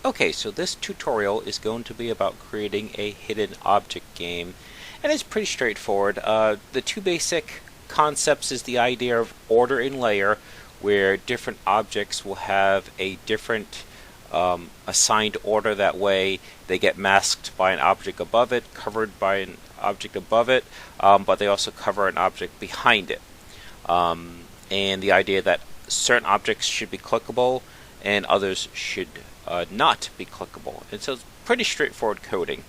Okay, so this tutorial is going to be about creating a hidden object game, and it's pretty straightforward. The two basic concepts is the idea of order and layer, where different objects will have a different assigned order. That way they get masked by an object above it, covered by an object above it, but they also cover an object behind it. And the idea that certain objects should be clickable and others should not be clickable. And so it's pretty straightforward coding.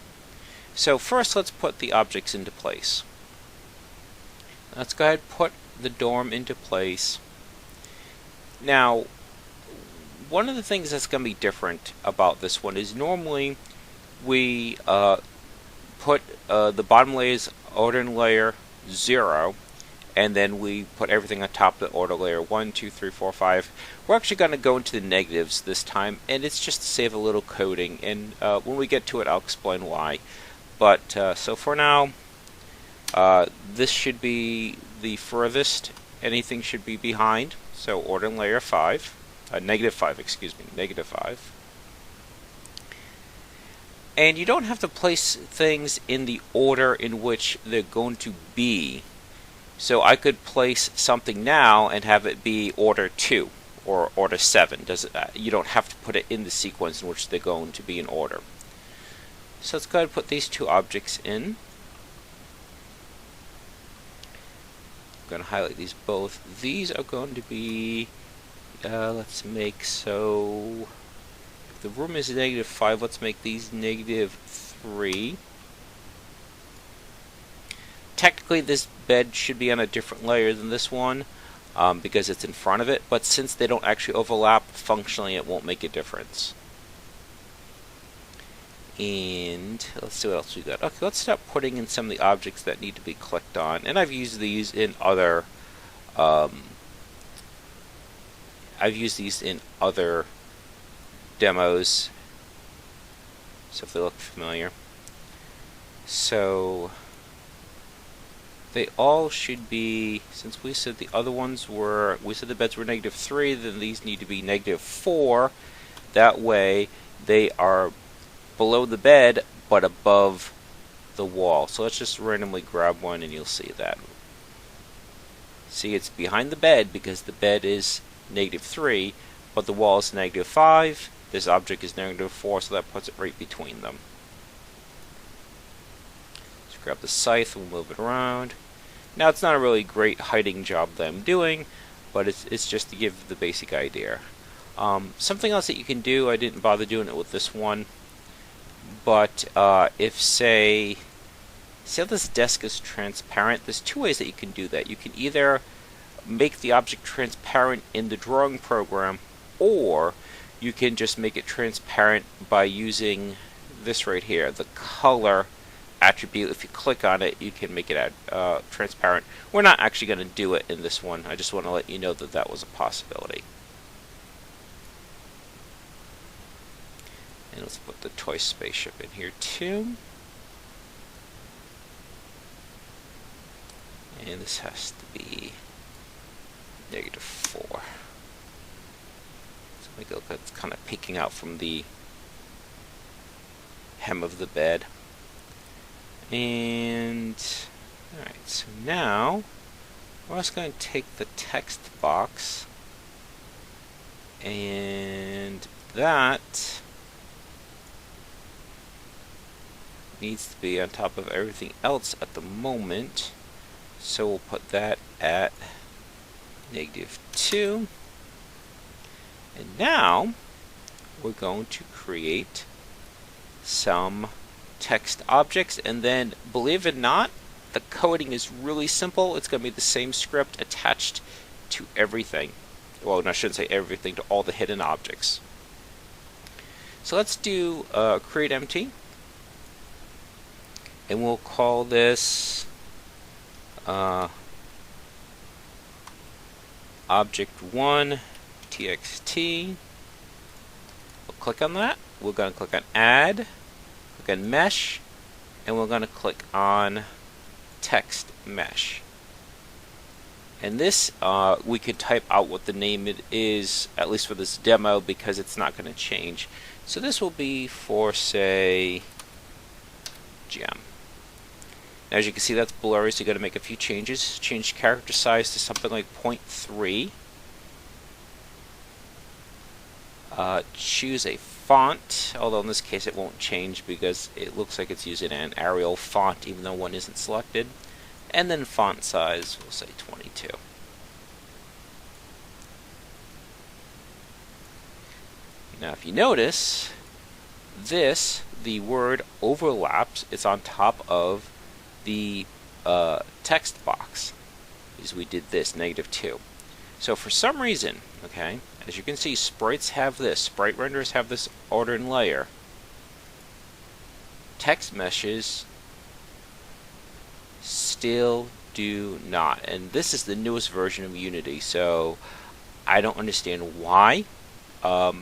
So first let's put the objects into place. Let's go ahead and put the dorm into place. Now, one of the things that's going to be different about this one is normally we put the bottom layer's order layer 0, and then we put everything on top of the order layer 1, 2, 3, 4, 5. We're actually going to go into the negatives this time, and it's just to save a little coding, and when we get to it I'll explain why. But so for now, this should be the furthest anything should be behind, so order layer 5, negative 5, excuse me, negative 5. And you don't have to place things in the order in which they're going to be. So I could place something now and have it be order 2 or order 7. You don't have to put it in the sequence in which they're going to be in order. So let's go ahead and put these two objects in. I'm going to highlight these both. These are going to be, let's make, so if the room is negative 5, let's make these negative 3. Technically this bed should be on a different layer than this one because it's in front of it, but since they don't actually overlap, functionally it won't make a difference. And let's see what else we got. Okay, let's start putting in some of the objects that need to be clicked on, and I've used these in other demos, so if they look familiar. So they all should be, since we said the other ones were, we said the beds were negative 3, then these need to be negative 4. That way they are below the bed but above the wall. So let's just randomly grab one and you'll see that. See, it's behind the bed because the bed is negative 3, but the wall is negative 5. This object is negative 4, so that puts it right between them. Grab the scythe and we'll move it around. Now it's not a really great hiding job that I'm doing, but it's just to give the basic idea. Something else that you can do, I didn't bother doing it with this one, but if say how this desk is transparent, there's two ways that you can do that. You can either make the object transparent in the drawing program, or you can just make it transparent by using this right here, the color attribute. If you click on it, you can make it transparent. We're not actually going to do it in this one. I just want to let you know that that was a possibility. And let's put the toy spaceship in here too. And this has to be negative 4. So make it look like it's kind of peeking out from the hem of the bed. And alright, so now we're just going to take the text box, and that needs to be on top of everything else at the moment. So we'll put that at negative 2. And now we're going to create some text objects, and then, believe it or not, the coding is really simple. It's going to be the same script attached to everything. Well, no, I shouldn't say everything, to all the hidden objects. So let's do create empty, and we'll call this object1 txt. We'll click on that. We're going to click on add, click on mesh, and we're going to click on text mesh. And this, we could type out what the name it is, at least for this demo, because it's not going to change. So this will be for, say, gem. Now, as you can see, that's blurry, so you got to make a few changes. Change character size to something like 0.3. Choose a font, although in this case it won't change because it looks like it's using an Arial font even though one isn't selected. And then font size, we'll say 22. Now if you notice, the word overlaps, it's on top of the text box, as we did this, -2. So for some reason, okay, as you can see, sprites have this, sprite renders have this order and layer. Text meshes still do not. And this is the newest version of Unity, so I don't understand why.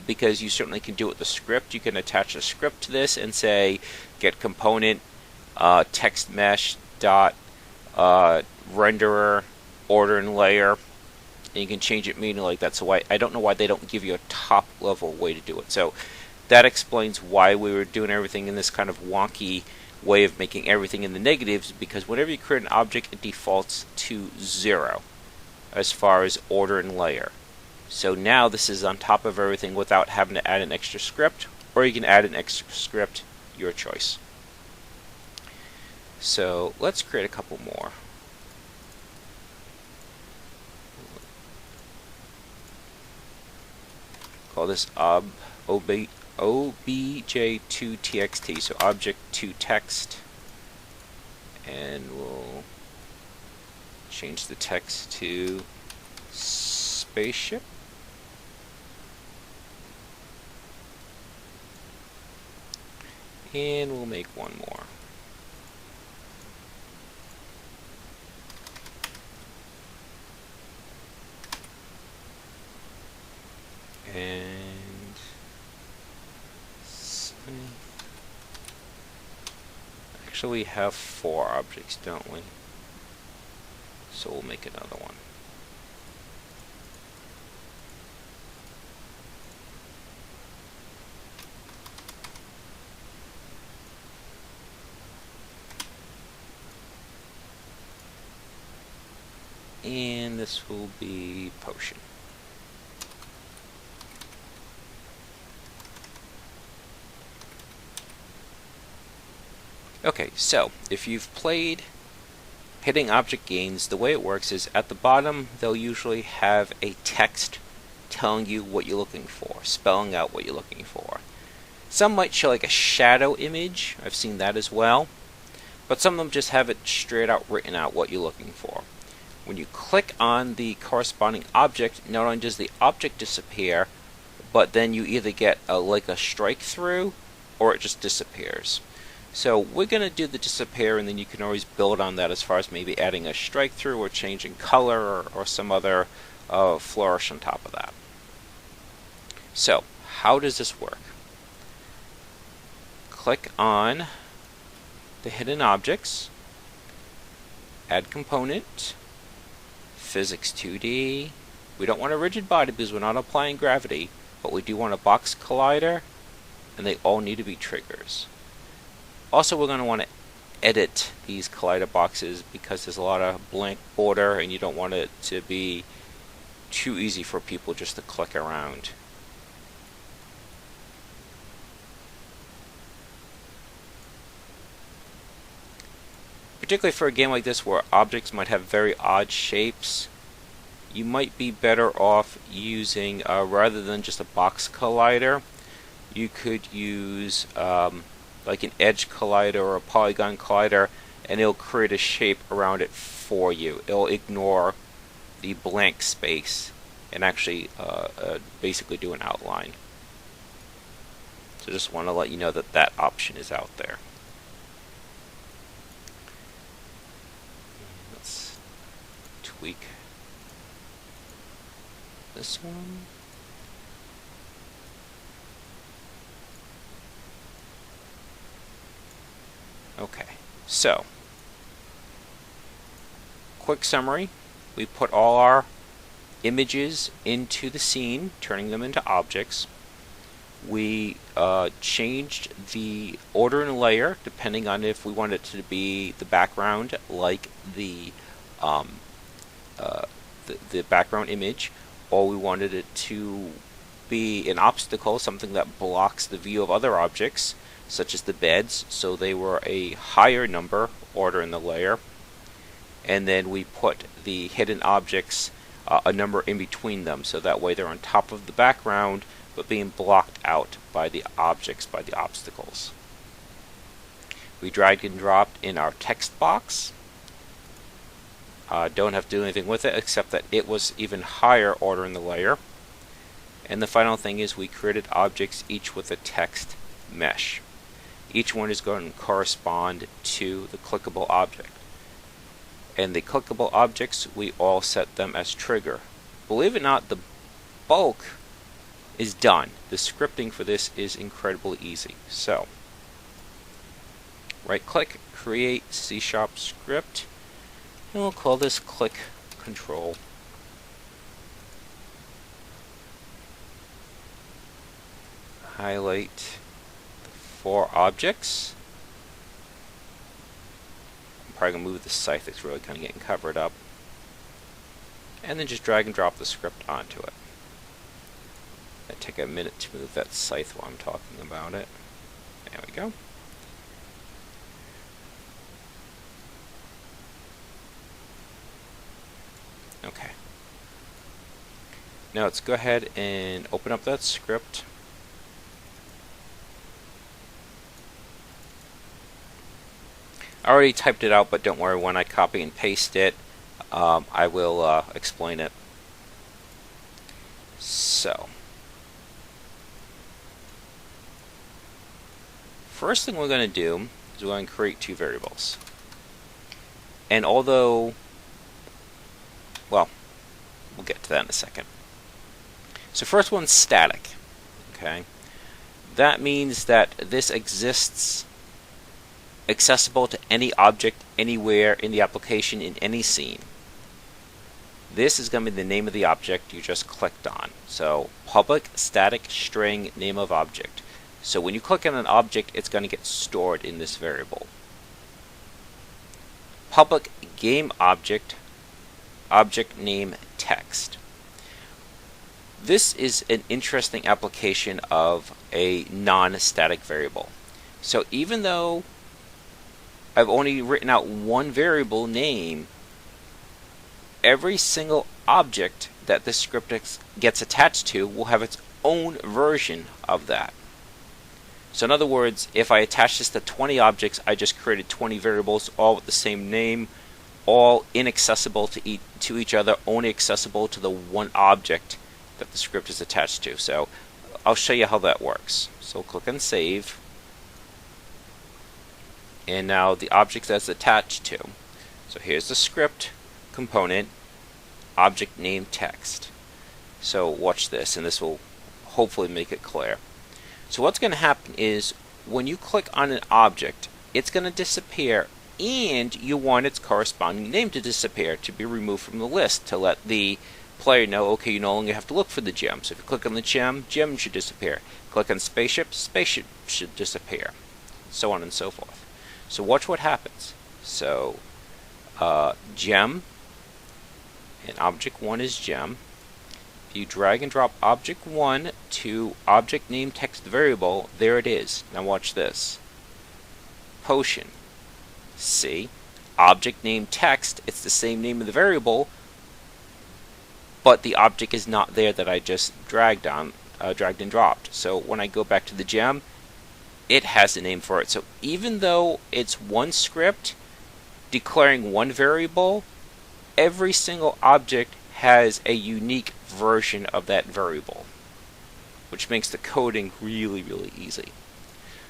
Because you certainly can do it with the script. You can attach a script to this and say get component text mesh dot renderer order and layer, and you can change it manually like that. So I don't know why they don't give you a top level way to do it. So that explains why we were doing everything in this kind of wonky way of making everything in the negatives, because whenever you create an object, it defaults to 0 as far as order and layer. So now this is on top of everything without having to add an extra script, or you can add an extra script, your choice. So let's create a couple more. Call this obj2txt, so object2text, and we'll change the text to spaceship. And we'll make one more. And actually we have 4 objects, don't we? So we'll make another one. And this will be potion. Okay, so if you've played hitting object games, the way it works is at the bottom they'll usually have a text telling you what you're looking for, spelling out what you're looking for. Some might show like a shadow image, I've seen that as well, but some of them just have it straight out written out what you're looking for. When you click on the corresponding object, not only does the object disappear, but then you either get like a strike through, or it just disappears. So we're going to do the disappear, and then you can always build on that as far as maybe adding a strike through or changing color or some other flourish on top of that. So how does this work? Click on the hidden objects, add component, physics 2D. We don't want a rigid body because we're not applying gravity, but we do want a box collider, and they all need to be triggers. Also, we're going to want to edit these collider boxes because there's a lot of blank border and you don't want it to be too easy for people just to click around. Particularly for a game like this where objects might have very odd shapes, you might be better off using, rather than just a box collider, you could use like an edge collider or a polygon collider, and it'll create a shape around it for you. It'll ignore the blank space and actually basically do an outline. So just want to let you know that that option is out there. Let's tweak this one. Okay, so quick summary. we put all our images into the scene, turning them into objects. We changed the order and layer depending on if we want it to be the background, like the background image, or we wanted it to be an obstacle, something that blocks the view of other objects, such as the beds, so they were a higher number, order in the layer. And then we put the hidden objects a number in between them, so that way they're on top of the background but being blocked out by the objects, by the obstacles. We dragged and dropped in our text box. Don't have to do anything with it except that it was even higher order in the layer. And the final thing is we created objects each with a text mesh. Each one is going to correspond to the clickable object. And the clickable objects, we all set them as trigger. Believe it or not, the bulk is done. The scripting for this is incredibly easy. So, right click, create C# script, and we'll call this click control. Highlight the 4 objects. I'm probably going to move the scythe, it's really kind of getting covered up. And then just drag and drop the script onto it. It'll take a minute to move that scythe while I'm talking about it. There we go. Okay. Now let's go ahead and open up that script. I already typed it out, but don't worry, when I copy and paste it, I will explain it. So, first thing we're going to do is we're going to create 2 variables. And although, well, we'll get to that in a second. So first one's static. Okay, that means that this exists accessible to any object anywhere in the application in any scene. This is going to be the name of the object you just clicked on. So public static string name of object. So when you click on an object, it's going to get stored in this variable. Public game object, object name text. This is an interesting application of a non-static variable. So even though I've only written out one variable name, every single object that this script gets attached to will have its own version of that. So in other words, if I attach this to 20 objects, I just created 20 variables, all with the same name, all inaccessible to each other, only accessible to the one object that the script is attached to. So I'll show you how that works. So click on Save. And now the object that's attached to. So here's the script component, object name text. So watch this, and this will hopefully make it clear. So what's going to happen is when you click on an object, it's going to disappear, and you want its corresponding name to disappear, to be removed from the list, to let the player know, okay, you no longer have to look for the gem. So if you click on the gem, gem should disappear. Click on spaceship, spaceship should disappear. So on and so forth. So watch what happens. So gem, and object 1 is gem. If you drag and drop object 1 to object name text variable, there it is. Now watch this. Potion. See? Object name text, it's the same name of the variable, but the object is not there that I just dragged and dropped. So when I go back to the gem, it has a name for it. So even though it's one script declaring one variable, every single object has a unique version of that variable, which makes the coding really, really easy.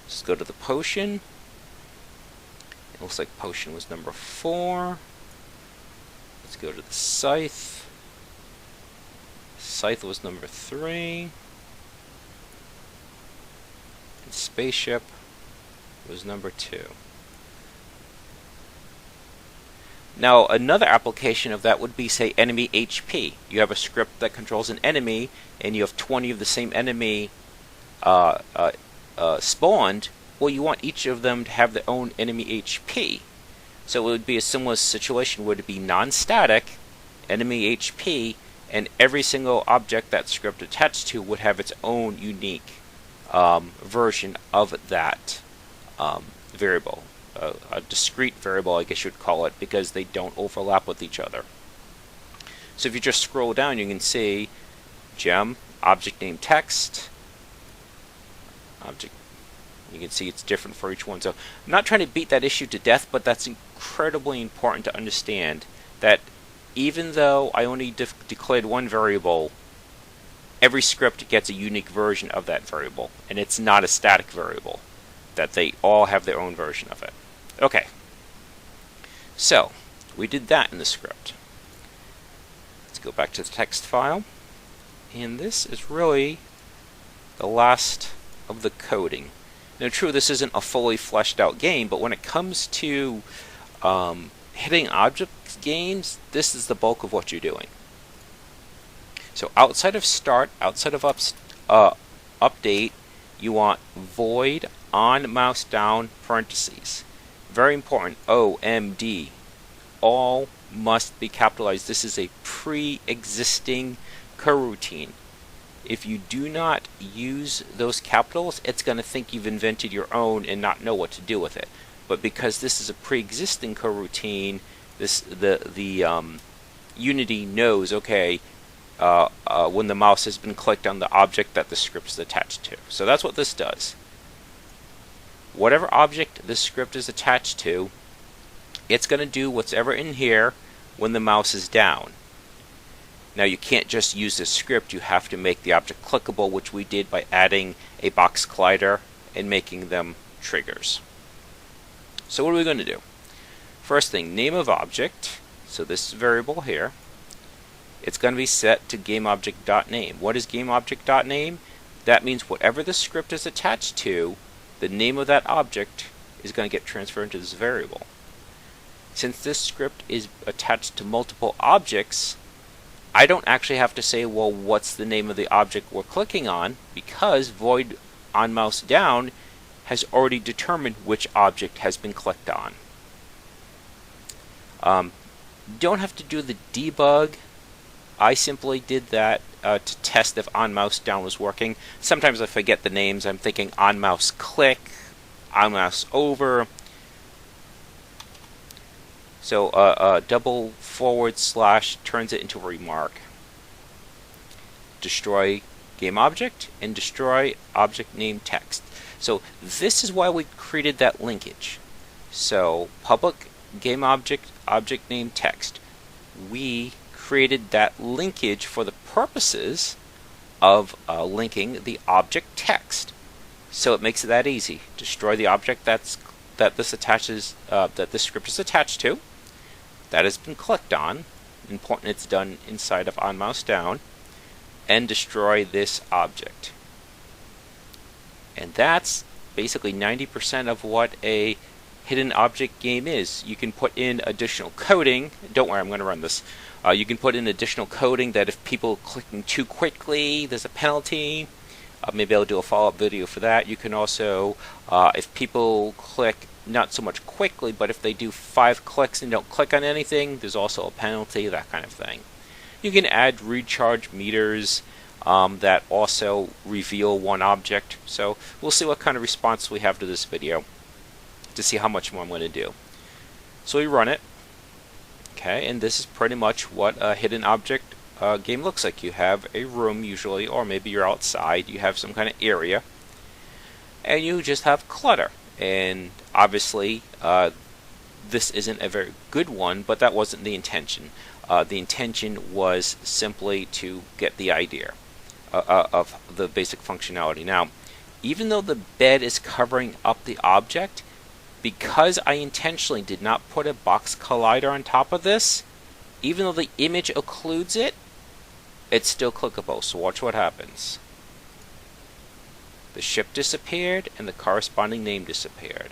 Let's go to the potion. It looks like potion was number 4. Let's go to the scythe. Scythe was number 3. And spaceship was number 2. Now, another application of that would be, say, enemy HP. You have a script that controls an enemy, and you have 20 of the same enemy spawned. Well, you want each of them to have their own enemy HP. So it would be a similar situation where it would be non-static, enemy HP, and every single object that script attached to would have its own unique version of that variable. A discrete variable, I guess you would call it, because they don't overlap with each other. So if you just scroll down, you can see gem, object name text, object. You can see it's different for each one. So I'm not trying to beat that issue to death, but that's incredibly important to understand that even though I only declared one variable, every script gets a unique version of that variable, and it's not a static variable, that they all have their own version of it. Okay, so we did that in the script. Let's go back to the text file, and this is really the last of the coding. Now, true, this isn't a fully fleshed out game, but when it comes to hitting objects games, this is the bulk of what you're doing. So outside of start, outside of update, you want void on mouse down parentheses. Very important, OMD. All must be capitalized. This is a pre-existing coroutine. If you do not use those capitals, it's going to think you've invented your own and not know what to do with it. But because this is a pre-existing coroutine, the Unity knows, okay, when the mouse has been clicked on the object that the script is attached to. So that's what this does. Whatever object the script is attached to, it's going to do whatever in here when the mouse is down. Now, you can't just use this script, you have to make the object clickable, which we did by adding a box collider and making them triggers. So what are we going to do? First thing, name of object. So this variable here, it's going to be set to GameObject.name. What is GameObject.name? That means whatever the script is attached to, the name of that object is going to get transferred into this variable. Since this script is attached to multiple objects, I don't actually have to say, well, what's the name of the object we're clicking on, because void on mouse down has already determined which object has been clicked on. Don't have to do the debug. I simply did that to test if on mouse down was working. Sometimes I forget the names. I'm thinking on mouse click, on mouse over. So double / turns it into a remark. Destroy game object and destroy object name text. So this is why we created that linkage. So public game object name text. We created that linkage for the purposes of linking the object text. So it makes it that easy. Destroy the object that this script is attached to. That has been clicked on. Important it's done inside of on mouse down. And destroy this object. And that's basically 90% of what a hidden object game is. You can put in additional coding. Don't worry, I'm going to run this. You can put in additional coding that if people clicking too quickly, there's a penalty. Maybe I'll do a follow-up video for that. You can also, if people click not so much quickly, but if they do 5 clicks and don't click on anything, there's also a penalty, that kind of thing. You can add recharge meters that also reveal one object. So we'll see what kind of response we have to this video to see how much more I'm going to do. So we run it. Okay, and this is pretty much what a hidden object game looks like. You have a room usually, or maybe you're outside, you have some kind of area, and you just have clutter. And obviously this isn't a very good one, but that wasn't the intention. The intention was simply to get the idea of the basic functionality. Now, even though the bed is covering up the object, because I intentionally did not put a box collider on top of this, even though the image occludes it, it's still clickable. So watch what happens. The ship disappeared and the corresponding name disappeared.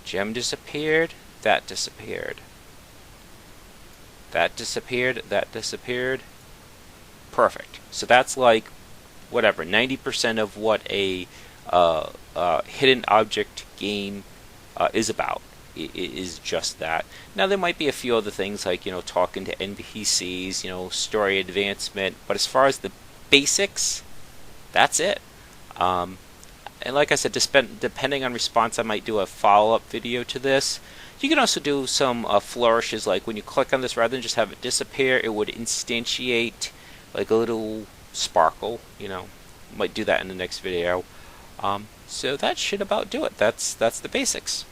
Gem disappeared, that disappeared. That disappeared, that disappeared. Perfect. So that's like, whatever, 90% of what a hidden object game is about. Is just that. Now there might be a few other things like, talking to NPCs, story advancement, but as far as the basics, that's it. And like I said, depending on response, I might do a follow-up video to this. You can also do some flourishes, like when you click on this, rather than just have it disappear, it would instantiate like a little sparkle. Might do that in the next video. So that should about do it. That's the basics.